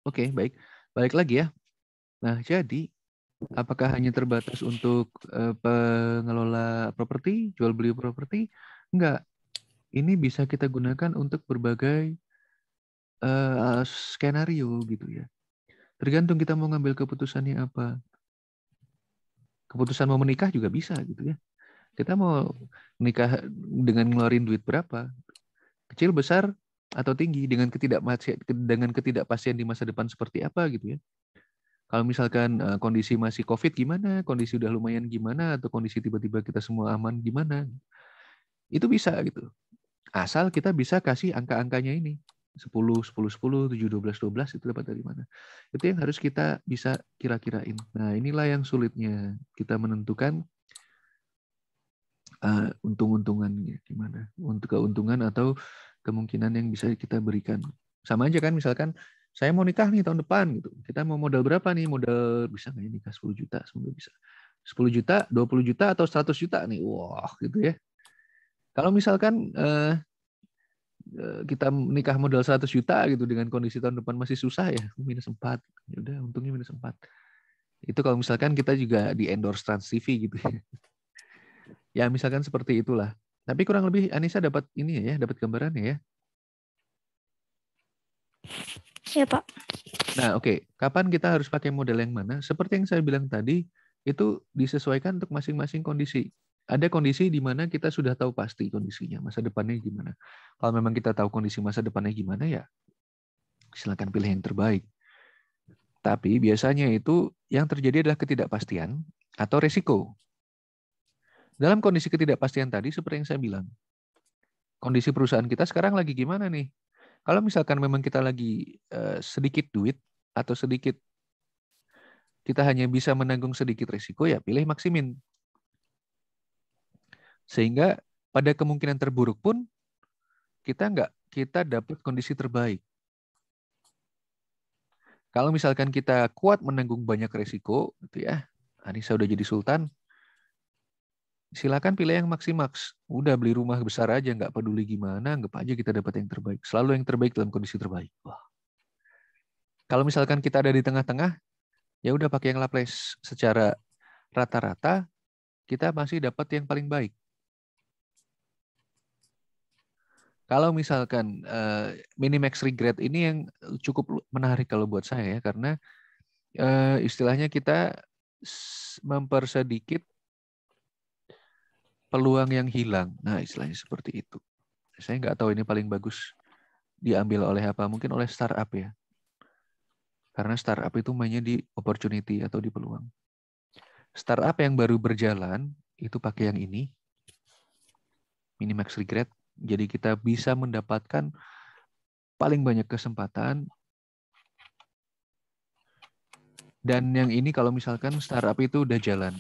Oke, baik. Balik lagi ya. Nah, jadi apakah hanya terbatas untuk pengelola properti, jual beli properti? Enggak. Ini bisa kita gunakan untuk berbagai skenario gitu ya. Tergantung kita mau ngambil keputusannya apa. Keputusan mau menikah juga bisa gitu ya. Kita mau menikah dengan ngeluarin duit berapa? Kecil, besar, atau tinggi dengan ketidakpastian di masa depan seperti apa gitu ya. Kalau misalkan kondisi masih COVID gimana, kondisi udah lumayan gimana, atau kondisi tiba-tiba kita semua aman gimana, itu bisa gitu. Asal kita bisa kasih angka-angkanya ini. 10, 10, 10, 7, 12, 12 itu dapat dari mana. Itu yang harus kita bisa kira-kirain. Nah, inilah yang sulitnya. Kita menentukan untung-untungannya gimana. Untuk keuntungan atau kemungkinan yang bisa kita berikan. Sama aja kan, misalkan saya mau nikah nih tahun depan gitu. Kita mau modal berapa nih? Modal bisa nggak ya nikah 10 juta? Semoga bisa. 10 juta, 20 juta, atau 100 juta nih. Wah, gitu ya. Kalau misalkan kita nikah modal 100 juta gitu dengan kondisi tahun depan masih susah ya, minus 4. Ya udah, untungnya minus 4. Itu kalau misalkan kita juga di endorse Trans TV gitu ya. Ya, misalkan seperti itulah. Tapi kurang lebih Anissa dapat ini ya, dapat gambarannya ya. Iya, Pak. Nah, oke. Kapan kita harus pakai model yang mana? Seperti yang saya bilang tadi, itu disesuaikan untuk masing-masing kondisi. Ada kondisi di mana kita sudah tahu pasti kondisinya, masa depannya gimana. Kalau memang kita tahu kondisi masa depannya gimana, ya silakan pilih yang terbaik. Tapi biasanya itu yang terjadi adalah ketidakpastian atau resiko. Dalam kondisi ketidakpastian tadi, seperti yang saya bilang, kondisi perusahaan kita sekarang lagi gimana nih? Kalau misalkan memang kita lagi sedikit duit atau sedikit kita hanya bisa menanggung sedikit resiko, ya pilih maksimin. Sehingga pada kemungkinan terburuk pun kita dapat kondisi terbaik. Kalau misalkan kita kuat menanggung banyak resiko, gitu ya, Anissa udah jadi sultan, silakan pilih yang maksimax. Udah beli rumah besar aja, nggak peduli gimana, anggap aja kita dapat yang terbaik. Selalu yang terbaik dalam kondisi terbaik. Wah. Kalau misalkan kita ada di tengah-tengah, ya udah pakai yang laples. Secara rata-rata, kita masih dapat yang paling baik. Kalau misalkan minimax regret ini yang cukup menarik kalau buat saya ya, karena istilahnya kita mempersedikit peluang yang hilang. Nah, istilahnya seperti itu. Saya nggak tahu ini paling bagus diambil oleh apa, mungkin oleh startup ya. Karena startup itu mainnya di opportunity atau di peluang. Startup yang baru berjalan itu pakai yang ini, minimax regret. Jadi kita bisa mendapatkan paling banyak kesempatan. Dan yang ini kalau misalkan startup itu udah jalan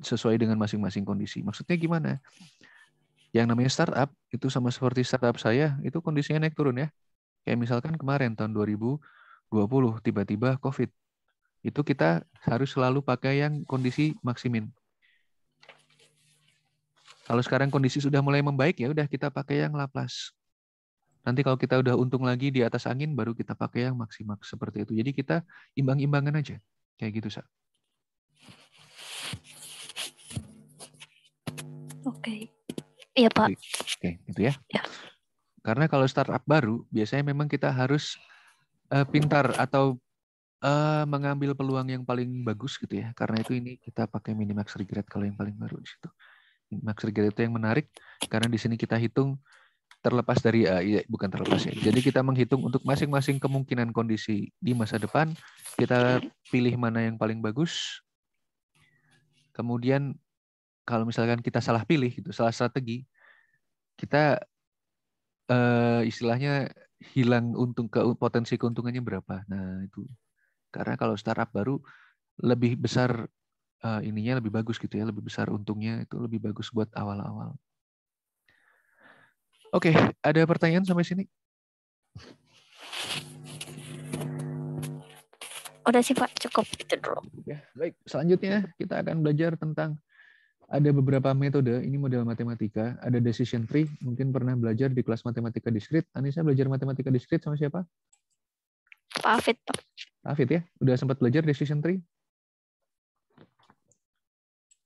sesuai dengan masing-masing kondisi. Maksudnya gimana? Yang namanya startup itu sama seperti startup saya, itu kondisinya naik turun ya. Kayak misalkan kemarin tahun 2020 tiba-tiba COVID. Itu kita harus selalu pakai yang kondisi maksimin. Kalau sekarang kondisi sudah mulai membaik, ya udah kita pakai yang Laplace. Nanti kalau kita udah untung lagi di atas angin, baru kita pakai yang maksimal seperti itu. Jadi kita imbang-imbangan aja. Kayak gitu, Sa. Oke. Iya, Pak. Oke, gitu ya. Ya. Karena kalau startup baru, biasanya memang kita harus pintar atau mengambil peluang yang paling bagus gitu ya. Karena itu ini kita pakai minimax regret kalau yang paling baru di situ. Minimax regret itu yang menarik karena di sini kita hitung terlepas dari bukan terlepas ya. Jadi kita menghitung untuk masing-masing kemungkinan kondisi di masa depan, kita pilih mana yang paling bagus. Kemudian kalau misalkan kita salah pilih gitu, salah strategi, kita istilahnya hilang potensi keuntungannya berapa. Nah, itu. Karena kalau startup baru lebih besar ininya lebih bagus gitu ya, lebih besar untungnya itu lebih bagus buat awal-awal. Oke, ada pertanyaan sampai sini? Udah sih, Pak, cukup itu dulu. Ya, baik. Selanjutnya kita akan belajar tentang ada beberapa metode. Ini model matematika. Ada decision tree. Mungkin pernah belajar di kelas matematika diskrit. Anissa belajar matematika diskrit sama siapa? Pak Afid, Pak. Afid ya, udah sempat belajar decision tree?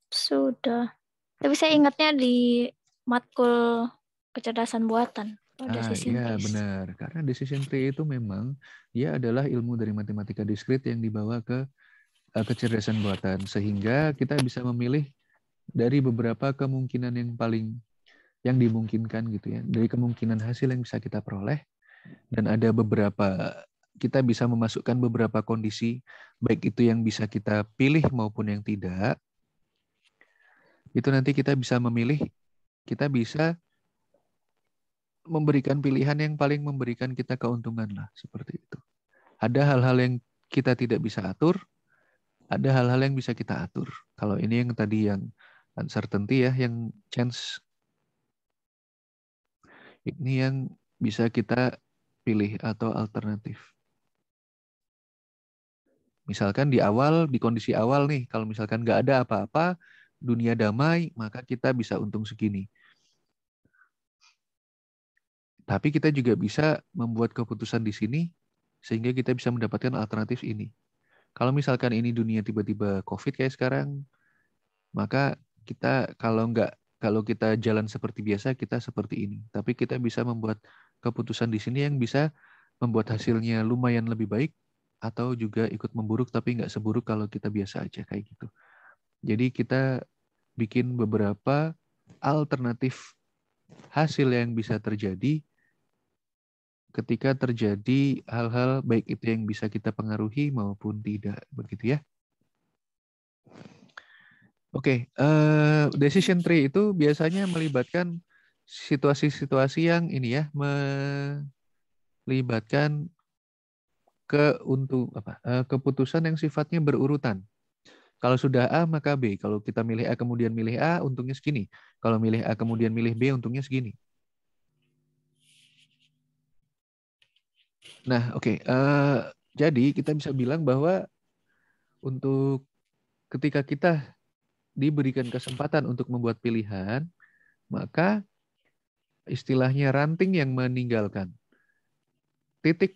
Sudah. Tapi saya ingatnya di matkul kecerdasan buatan. Decision Iya trees. benar. Karena decision tree itu memang dia adalah ilmu dari matematika diskrit yang dibawa ke kecerdasan buatan. Sehingga kita bisa memilih dari beberapa kemungkinan yang dimungkinkan gitu ya. Dari kemungkinan hasil yang bisa kita peroleh. Dan ada beberapa, kita bisa memasukkan beberapa kondisi, baik itu yang bisa kita pilih maupun yang tidak. Itu nanti kita bisa memilih, kita bisa memberikan pilihan yang paling memberikan kita keuntungan lah, seperti itu. Ada hal-hal yang kita tidak bisa atur, ada hal-hal yang bisa kita atur. Kalau ini yang tadi yang uncertainty ya, yang chance, ini yang bisa kita pilih atau alternatif. Misalkan di awal, di kondisi awal nih, kalau misalkan nggak ada apa-apa, dunia damai, maka kita bisa untung segini. Tapi kita juga bisa membuat keputusan di sini, sehingga kita bisa mendapatkan alternatif ini. Kalau misalkan ini dunia tiba-tiba COVID kayak sekarang, maka kita kalau kita jalan seperti biasa, kita seperti ini. Tapi kita bisa membuat keputusan di sini yang bisa membuat hasilnya lumayan lebih baik, atau juga ikut memburuk tapi nggak seburuk kalau kita biasa aja kayak gitu. Jadi kita bikin beberapa alternatif hasil yang bisa terjadi ketika terjadi hal-hal baik itu yang bisa kita pengaruhi maupun tidak, begitu ya. Oke, decision tree itu biasanya melibatkan situasi-situasi yang ini ya, melibatkan keputusan yang sifatnya berurutan. Kalau sudah A maka B. Kalau kita milih A kemudian milih A, untungnya segini. Kalau milih A kemudian milih B, untungnya segini. Nah, oke. Jadi kita bisa bilang bahwa untuk ketika kita diberikan kesempatan untuk membuat pilihan, maka istilahnya ranting yang meninggalkan titik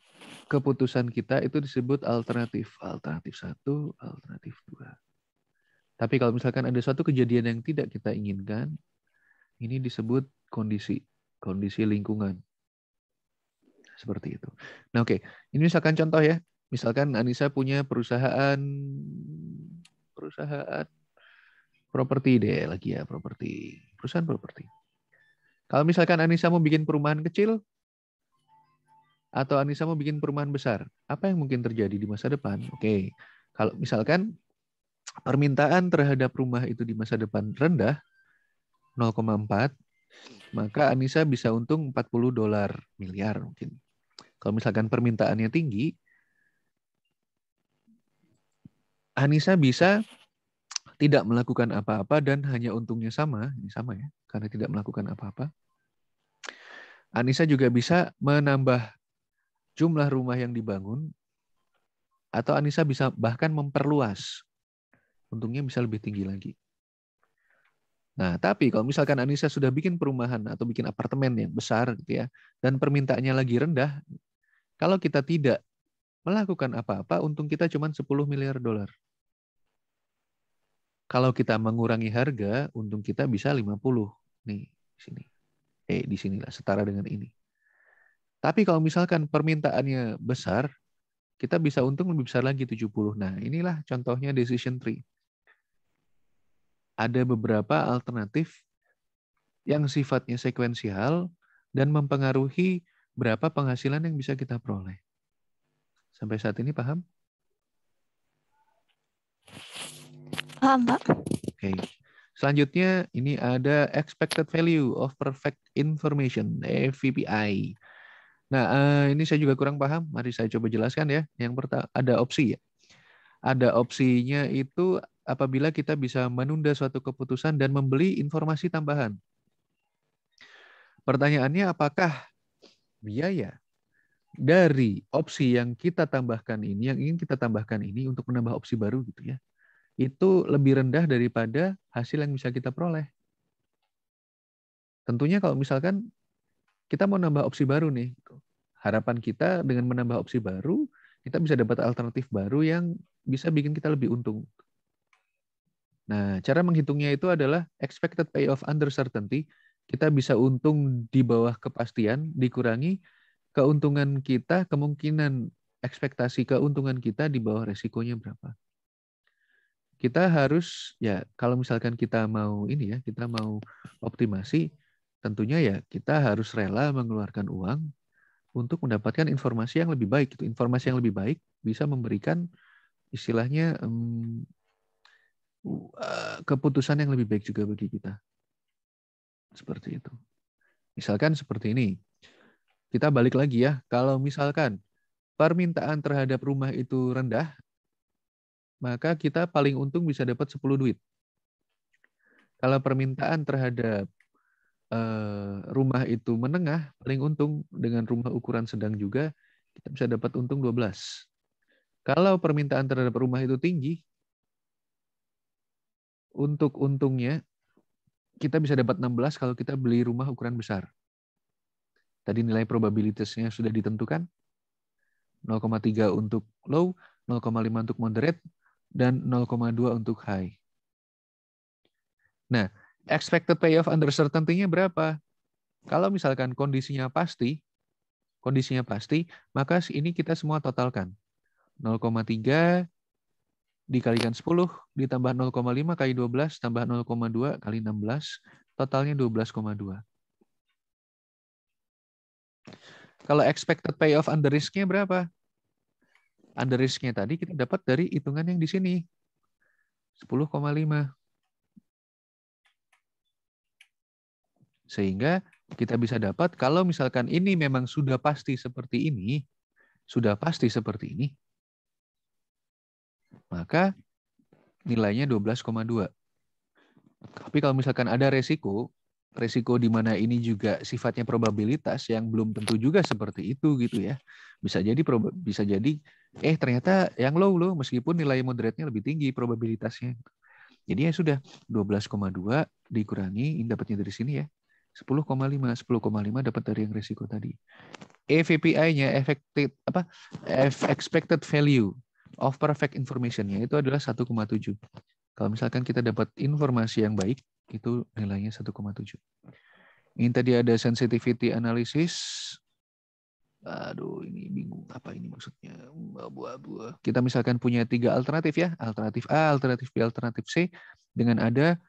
keputusan kita itu disebut alternatif. Alternatif 1, alternatif 2. Tapi kalau misalkan ada suatu kejadian yang tidak kita inginkan, ini disebut kondisi lingkungan. Seperti itu. Nah, oke. Ini misalkan contoh ya. Misalkan Anissa punya perusahaan properti deh lagi ya, perusahaan properti. Kalau misalkan Anissa mau bikin perumahan kecil atau Anissa mau bikin perumahan besar, apa yang mungkin terjadi di masa depan? Oke. Kalau misalkan permintaan terhadap rumah itu di masa depan rendah 0,4, maka Anissa bisa untung $40 miliar mungkin. Kalau misalkan permintaannya tinggi, Anissa bisa tidak melakukan apa-apa dan hanya untungnya sama. Ini sama ya, karena tidak melakukan apa-apa. Anissa juga bisa menambah jumlah rumah yang dibangun, atau Anissa bisa bahkan memperluas. Untungnya bisa lebih tinggi lagi. Nah, tapi kalau misalkan Anissa sudah bikin perumahan atau bikin apartemen yang besar gitu ya, dan permintaannya lagi rendah, kalau kita tidak melakukan apa-apa, untung kita cuma $10 miliar. Kalau kita mengurangi harga, untung kita bisa 50. Nih, di sini. Di sinilah setara dengan ini. Tapi kalau misalkan permintaannya besar, kita bisa untung lebih besar lagi 70. Nah, inilah contohnya decision tree. Ada beberapa alternatif yang sifatnya sekuensial dan mempengaruhi berapa penghasilan yang bisa kita peroleh. Sampai saat ini paham? Paham, Pak. Oke. Selanjutnya ini ada expected value of perfect information, (FVPI). Nah, ini saya juga kurang paham. Mari saya coba jelaskan ya. Yang pertama ada opsi ya. Ada opsinya itu apabila kita bisa menunda suatu keputusan dan membeli informasi tambahan. Pertanyaannya apakah biaya dari opsi yang kita tambahkan ini, yang ingin kita tambahkan ini untuk menambah opsi baru gitu ya, itu lebih rendah daripada hasil yang bisa kita peroleh. Tentunya kalau misalkan kita mau nambah opsi baru nih, harapan kita dengan menambah opsi baru, kita bisa dapat alternatif baru yang bisa bikin kita lebih untung. Nah, cara menghitungnya itu adalah expected payoff under certainty. Kita bisa untung di bawah kepastian, dikurangi keuntungan kita, kemungkinan ekspektasi keuntungan kita di bawah resikonya berapa. Kita harus, ya kalau misalkan kita mau ini ya, kita mau optimasi, tentunya ya kita harus rela mengeluarkan uang untuk mendapatkan informasi yang lebih baik. Informasi yang lebih baik bisa memberikan istilahnya keputusan yang lebih baik juga bagi kita. Seperti itu. Misalkan seperti ini. Kita balik lagi ya. Kalau misalkan permintaan terhadap rumah itu rendah, maka kita paling untung bisa dapat 10 duit. Kalau permintaan terhadap rumah itu menengah, paling untung dengan rumah ukuran sedang juga, kita bisa dapat untung 12. Kalau permintaan terhadap rumah itu tinggi, untuk untungnya kita bisa dapat 16 kalau kita beli rumah ukuran besar. Tadi nilai probabilitasnya sudah ditentukan. 0,3 untuk low, 0,5 untuk moderate, dan 0,2 untuk high. Nah, expected payoff under certainty-nya berapa? Kalau misalkan kondisinya pasti, maka ini kita semua totalkan. 0,3 dikalikan 10, ditambah 0,5 kali 12, tambah 0,2 kali 16, totalnya 12,2. Kalau expected payoff under risk-nya berapa? Under risk-nya tadi kita dapat dari hitungan yang di sini. 10,5. Sehingga kita bisa dapat kalau misalkan ini memang sudah pasti seperti ini, maka nilainya 12,2. Tapi kalau misalkan ada resiko di mana ini juga sifatnya probabilitas yang belum tentu juga seperti itu gitu ya. Bisa jadi ternyata yang low meskipun nilai moderate-nya lebih tinggi probabilitasnya. Jadi ya sudah 12,2 dikurangi, ini dapatnya dari sini ya. 10,5 dapat dari yang resiko tadi. EVPI-nya expected value of perfect information-nya itu adalah 1,7. Kalau misalkan kita dapat informasi yang baik, itu nilainya 1,7. Ini tadi ada sensitivity analysis. Aduh, ini bingung. Apa ini maksudnya? Abu-abu. Kita misalkan punya 3 alternatif ya. Alternatif A, alternatif B, alternatif C. Dengan ada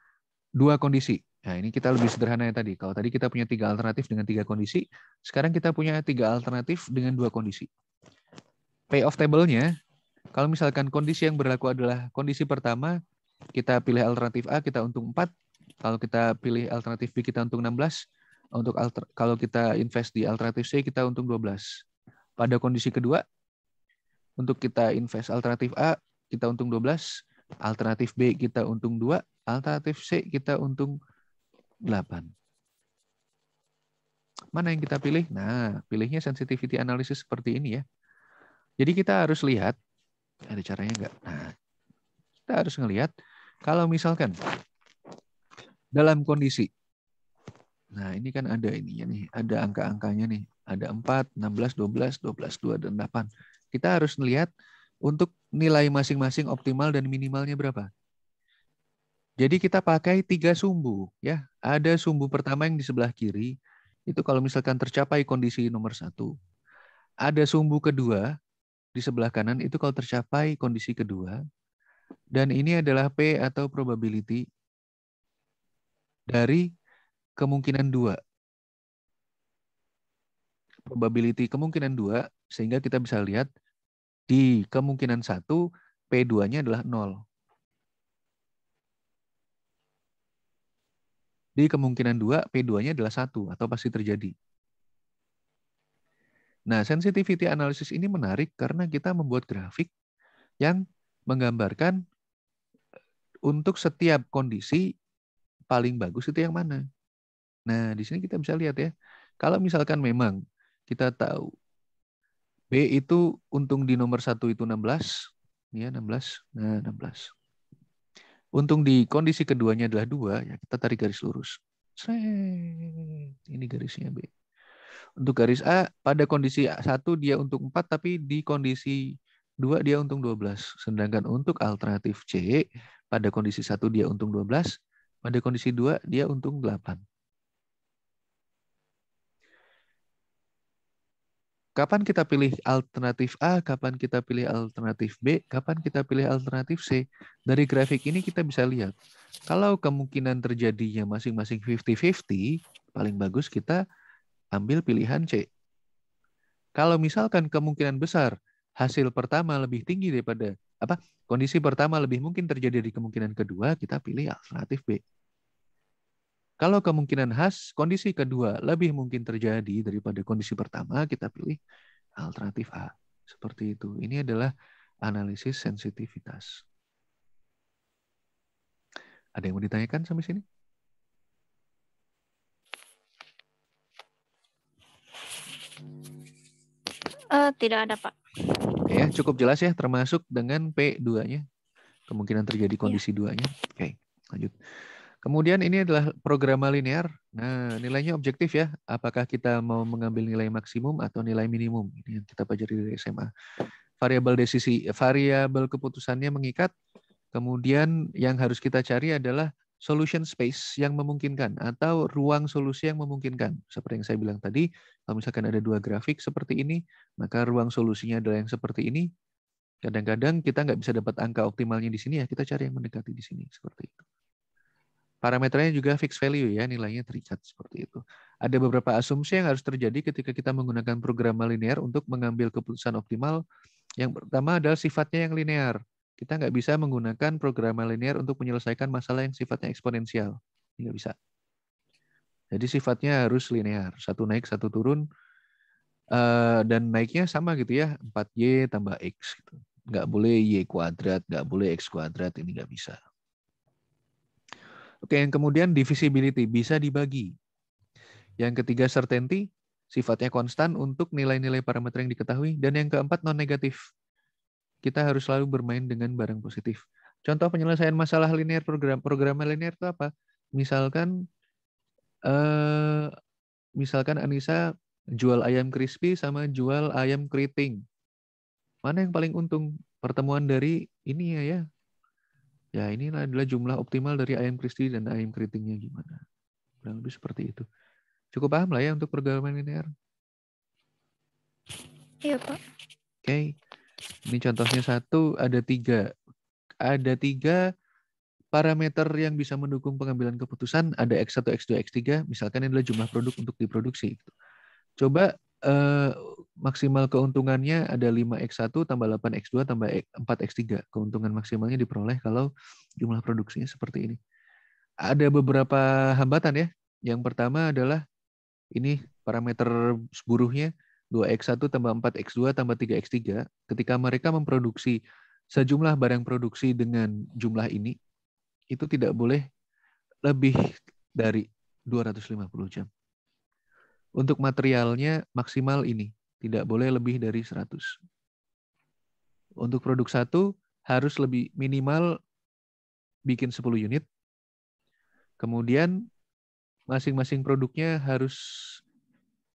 2 kondisi. Nah, ini kita lebih sederhana ya tadi. Kalau tadi kita punya 3 alternatif dengan 3 kondisi. Sekarang kita punya 3 alternatif dengan 2 kondisi. Payoff table-nya, kalau misalkan kondisi yang berlaku adalah kondisi pertama, kita pilih alternatif A, kita untung 4. Kalau kita pilih alternatif B, kita untung 16. Kalau kita invest di alternatif C, kita untung 12. Pada kondisi kedua, untuk kita invest alternatif A, kita untung 12. Alternatif B, kita untung 2. Alternatif C, kita untung 8. Mana yang kita pilih? Nah, pilihnya sensitivity analysis seperti ini ya. Jadi kita harus lihat, ada caranya enggak? Nah, kita harus ngelihat kalau misalkan dalam kondisi, nah ini kan ada ininya nih, ada angka-angkanya nih, ada 4, 16, 12, 12, 2, dan 8. Kita harus melihat untuk nilai masing-masing optimal dan minimalnya berapa. Jadi kita pakai 3 sumbu ya. Ada sumbu pertama yang di sebelah kiri, itu kalau misalkan tercapai kondisi nomor 1. Ada sumbu kedua di sebelah kanan, itu kalau tercapai kondisi kedua. Dan ini adalah P atau probability dari kemungkinan 2. Probability kemungkinan 2, sehingga kita bisa lihat di kemungkinan 1, P2-nya adalah 0. Di kemungkinan 2, P2-nya adalah 1 atau pasti terjadi. Nah, sensitivity analysis ini menarik karena kita membuat grafik yang menggambarkan untuk setiap kondisi paling bagus itu yang mana. Nah, di sini kita bisa lihat ya. Kalau misalkan memang kita tahu B itu untung di nomor 1 itu 16, ya 16. Nah, 16. Untung di kondisi keduanya adalah 2, ya kita tarik garis lurus. Ini garisnya B. Untuk garis A, pada kondisi 1 dia untung 4, tapi di kondisi 2 dia untung 12. Sedangkan untuk alternatif C, pada kondisi 1 dia untung 12, pada kondisi 2 dia untung 8. Kapan kita pilih alternatif A, kapan kita pilih alternatif B, kapan kita pilih alternatif C. Dari grafik ini kita bisa lihat, kalau kemungkinan terjadinya masing-masing 50-50, paling bagus kita ambil pilihan C. Kalau misalkan kemungkinan besar hasil pertama lebih tinggi daripada kondisi pertama lebih mungkin terjadi di kemungkinan kedua, kita pilih alternatif B. Kalau kemungkinan kondisi kedua lebih mungkin terjadi daripada kondisi pertama, kita pilih alternatif A. Seperti itu. Ini adalah analisis sensitivitas. Ada yang mau ditanyakan sampai sini? Tidak ada, Pak. Oke ya, cukup jelas ya, termasuk dengan P2-nya. Kemungkinan terjadi kondisi 2-nya. Oke, lanjut. Kemudian ini adalah programa linear. Nah, nilainya objektif ya. Apakah kita mau mengambil nilai maksimum atau nilai minimum? Ini yang kita pelajari dari SMA. Variabel keputusannya mengikat. Kemudian yang harus kita cari adalah solution space yang memungkinkan atau ruang solusi yang memungkinkan. Seperti yang saya bilang tadi, kalau misalkan ada 2 grafik seperti ini, maka ruang solusinya adalah yang seperti ini. Kadang-kadang kita nggak bisa dapat angka optimalnya di sini ya, kita cari yang mendekati di sini seperti itu. Parameternya juga fixed value ya, nilainya terikat seperti itu. Ada beberapa asumsi yang harus terjadi ketika kita menggunakan program linear untuk mengambil keputusan optimal. Yang pertama adalah sifatnya yang linear. Kita nggak bisa menggunakan program linear untuk menyelesaikan masalah yang sifatnya eksponensial. Nggak bisa. Jadi sifatnya harus linear. Satu naik, satu turun. Dan naiknya sama gitu ya, 4Y tambah X. Gitu. Nggak boleh Y kuadrat, nggak boleh X kuadrat, ini nggak bisa. Oke, yang kemudian divisibility, bisa dibagi. Yang ketiga certainty, sifatnya konstan untuk nilai-nilai parameter yang diketahui. Dan yang keempat non-negatif. Kita harus selalu bermain dengan barang positif. Contoh penyelesaian masalah linear program linear itu apa? Misalkan Anissa jual ayam crispy sama jual ayam keriting. Mana yang paling untung? Pertemuan dari ini ya. Ya, ini adalah jumlah optimal dari ayam crispy dan ayam keritingnya gimana. Kurang lebih seperti itu. Cukup paham lah ya untuk programan linear. Iya, Pak. Oke. Ini contohnya 1, ada 3. Ada 3 parameter yang bisa mendukung pengambilan keputusan. Ada X1, X2, X3. Misalkan ini adalah jumlah produk untuk diproduksi. Coba maksimal keuntungannya ada 5X1 tambah 8X2 tambah 4X3. Keuntungan maksimalnya diperoleh kalau jumlah produksinya seperti ini. Ada beberapa hambatan ya. Yang pertama adalah ini parameter buruhnya 2X1 tambah 4X2 tambah 3X3. Ketika mereka memproduksi sejumlah barang produksi dengan jumlah ini, itu tidak boleh lebih dari 250 jam. Untuk materialnya maksimal ini, tidak boleh lebih dari 100. Untuk produk 1 harus lebih minimal bikin 10 unit. Kemudian masing-masing produknya harus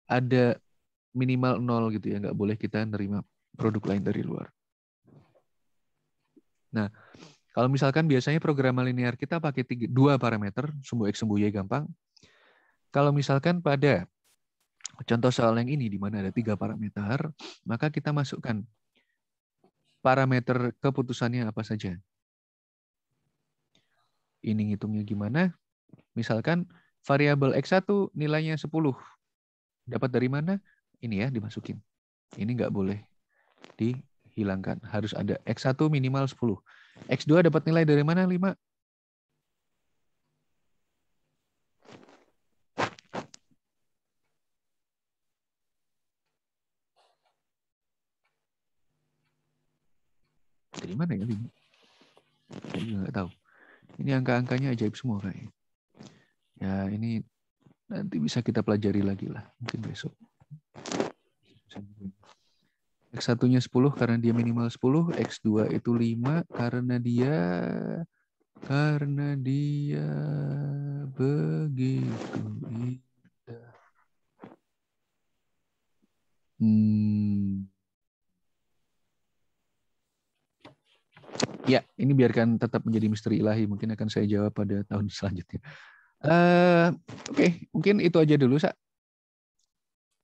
ada minimal 0 gitu ya, nggak boleh kita nerima produk lain dari luar. Nah, kalau misalkan biasanya program linear kita pakai 2 parameter, sumbu X, sumbu Y gampang. Kalau misalkan pada contoh soal yang ini, di mana ada 3 parameter, maka kita masukkan parameter keputusannya apa saja. Ini ngitungnya gimana? Misalkan variabel X1 nilainya 10. Dapat dari mana? Ini ya, dimasukin. Ini nggak boleh dihilangkan. Harus ada X1 minimal 10. X2 dapat nilai dari mana? 5. Dari mana ya 5? Saya juga nggak tahu. Ini angka-angkanya ajaib semua kayaknya. Ya ini nanti bisa kita pelajari lagi lah. Mungkin besok. X1-nya 10 karena dia minimal 10. X2 itu 5 karena dia begitu indah. Ya, ini biarkan tetap menjadi misteri ilahi. Mungkin akan saya jawab pada tahun selanjutnya. Oke, mungkin itu aja dulu, Sa.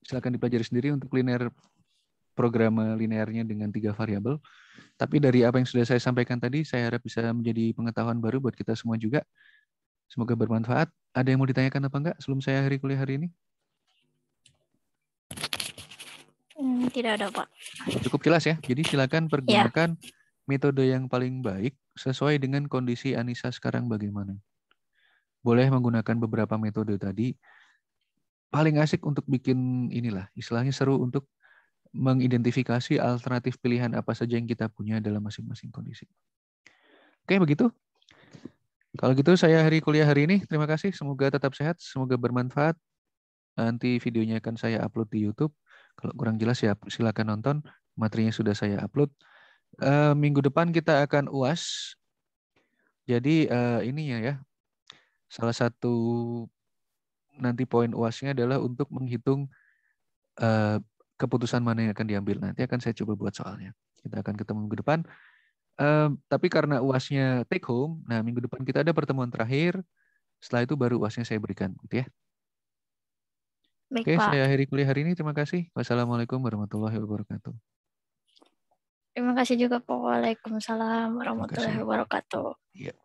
Silakan dipelajari sendiri untuk linear program linearnya dengan 3 variabel. Tapi dari apa yang sudah saya sampaikan tadi, saya harap bisa menjadi pengetahuan baru buat kita semua juga. Semoga bermanfaat. Ada yang mau ditanyakan apa enggak sebelum saya akhiri kuliah hari ini? Tidak ada, Pak. Cukup jelas ya. Jadi silakan Ya, pergunakan metode yang paling baik sesuai dengan kondisi Anissa sekarang bagaimana. Boleh menggunakan beberapa metode tadi. Paling asik untuk bikin inilah, istilahnya seru untuk mengidentifikasi alternatif pilihan apa saja yang kita punya dalam masing-masing kondisi. Oke, begitu. Kalau gitu saya akhiri kuliah hari ini. Terima kasih. Semoga tetap sehat. Semoga bermanfaat. Nanti videonya akan saya upload di YouTube. Kalau kurang jelas ya silakan nonton. Materinya sudah saya upload. Minggu depan kita akan UAS. Jadi ini ya, salah satu nanti poin UASnya adalah untuk menghitung keputusan mana yang akan diambil. Nanti akan saya coba buat soalnya. Kita akan ketemu minggu depan. Tapi karena UASnya take home, nah minggu depan kita ada pertemuan terakhir. Setelah itu baru UASnya saya berikan, gitu ya. baik, Oke, Pak. saya akhiri kuliah hari ini. Terima kasih. Wassalamualaikum warahmatullahi wabarakatuh. Terima kasih juga, Pak. Waalaikumsalam Terima warahmatullahi kasih. wabarakatuh. Iya.